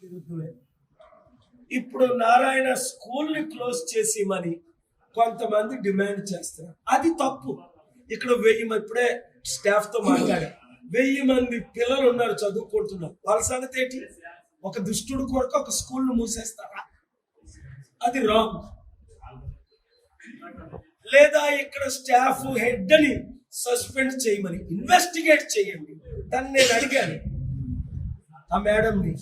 విరుద్ధమే. ఇప్పుడు నారాయణ స్కూల్ ని క్లోజ్ చేసేయమని కొంతమంది డిమాండ్ చేస్తున్నారు. అది తప్పు. ఇక్కడ 1000 మంది ఇప్పుడే స్టాఫ్ తో మాట్లాడారు. 1000 మంది పిల్లలు ఉన్నారు చదువుకుంటున్నారు. వాళ్ళ సంగతి ఏంటి? ఒక దుష్టుడు కొరకు ఒక స్కూల్ ను మూసేస్తారా? అది రాంగ్. లేదా ఇక్కడ స్టాఫ్ హెడ్ అని సస్పెండ్ చేయమని ఇన్వెస్టిగేట్ చేయండి. దాన్ని నేను అడిగాను ఆ మేడంని,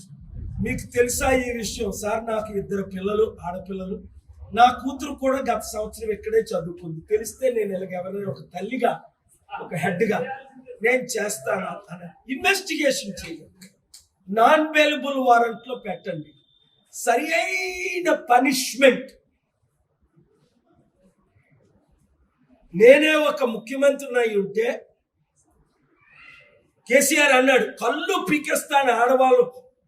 మీకు తెలుసా ఈ విషయం? సార్, నాకు 2 పిల్లలు, ఆడపిల్లలు. నా కూతురు కూడా గత సంవత్సరం ఇక్కడే చదువుకుంది. తెలిస్తే నేను ఎవరైనా ఒక తల్లిగా, ఒక హెడ్గా నేను చేస్తాను అని ఇన్వెస్టిగేషన్ చేయండి. నాన్ బెయిలబుల్ వారెంట్ లో పెట్టండి. సరి అయిన పనిష్మెంట్. నేనే ఒక ముఖ్యమంత్రిని అయి ఉంటే కేసీఆర్ అన్నాడు, కళ్ళు పీకేస్తాను ఆడవాళ్ళు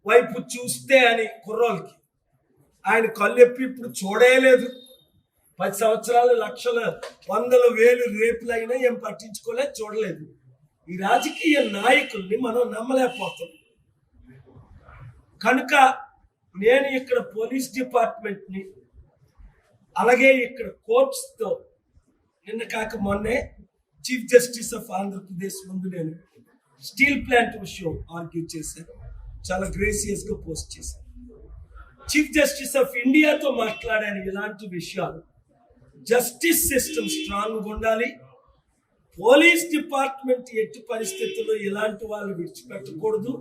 వైపు చూస్తే అని కుర్రోళ్ళకి. ఆయన కళ్ళు ఎప్పి ఇప్పుడు చూడలేదు. 10 సంవత్సరాలు లక్షల 100,000 రేపులు అయినా ఏం పట్టించుకోలేదు, చూడలేదు. ఈ రాజకీయ నాయకుల్ని మనం నమ్మలేకపోతాం. కనుక నేను ఇక్కడ పోలీస్ డిపార్ట్మెంట్ని, అలాగే ఇక్కడ కోర్ట్స్తో నిన్న కాక మొన్నే చీఫ్ జస్టిస్ ఆఫ్ ఆంధ్రప్రదేశ్ ముందు నేను స్టీల్ ప్లాంట్ విషయం ఆర్గ్యూ చేశాను. చాలా గ్రేసియస్ గా పోస్ట్ చేశాను. చీఫ్ జస్టిస్ ఆఫ్ ఇండియాతో మాట్లాడాను. ఇలాంటి విషయాలు జస్టిస్ సిస్టమ్ స్ట్రాంగ్ ఉండాలి. పోలీస్ డిపార్ట్మెంట్ ఎట్టి పరిస్థితుల్లో ఇలాంటి వాళ్ళు విడిచిపెట్టకూడదు.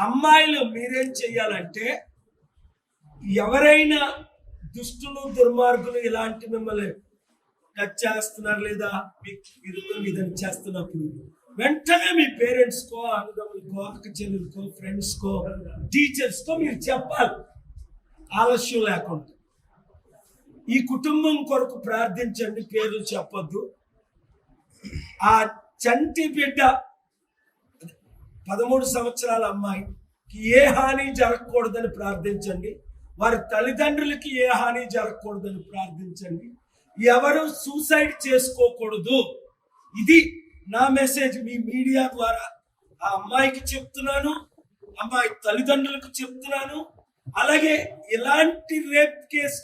అమ్మాయిలు మీరేం చెయ్యాలంటే, ఎవరైనా దుష్టులు దుర్మార్గులు ఇలాంటి మిమ్మల్ని టచ్ చేస్తున్నారు లేదా మీకు విరుద్ధంగా ఇదని చేస్తున్నప్పుడు వెంటనే మీ పేరెంట్స్కో, అన్నదమ్ములకో, అక్క చెల్లెలకో, ఫ్రెండ్స్కో, టీచర్స్కో మీరు చెప్పాలి, ఆలస్యం లేకుండా. ఈ కుటుంబం కొరకు ప్రార్థించండి, పేర్లు చెప్పొద్దు. ఆ చంటి బిడ్డ 13 సంవత్సరాల అమ్మాయికి ఏ హాని జరగకూడదని ప్రార్థించండి. వారి తల్లిదండ్రులకి ఏ హాని జరగకూడదని ప్రార్థించండి. ఎవరు సూసైడ్ చేసుకోకూడదు. ఇది నా మెసేజ్ మీ మీడియా ద్వారా ఆ అమ్మాయికి చెప్తున్నాను, అమ్మాయి తల్లిదండ్రులకు చెప్తున్నాను. అలాగే ఇలాంటి రేప్ కేసు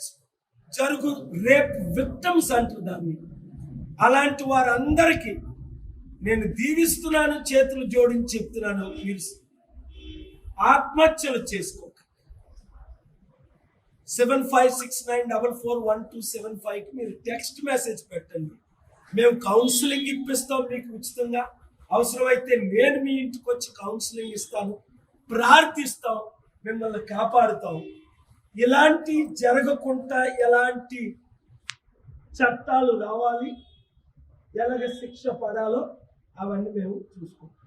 రేప్ విక్టమ్స్ అంటారు దాన్ని, అలాంటి వారందరికీ నేను దీవిస్తున్నాను, చేతులు జోడించి చెప్తున్నాను, మీరు ఆత్మహత్యలు చేసుకో. 7569441275కి మీరు టెక్స్ట్ మెసేజ్ పెట్టండి. మేము కౌన్సిలింగ్ ఇప్పిస్తాం మీకు ఉచితంగా. అవసరమైతే నేను మీ ఇంటికి వచ్చి కౌన్సిలింగ్ ఇస్తాను, ప్రార్థిస్తాం, మిమ్మల్ని కాపాడుతాం. ఇలాంటి జరగకుండా ఎలాంటి చట్టాలు రావాలి, ఎలాగ శిక్ష పడాలో అవన్నీ మేము చూసుకుంటాం.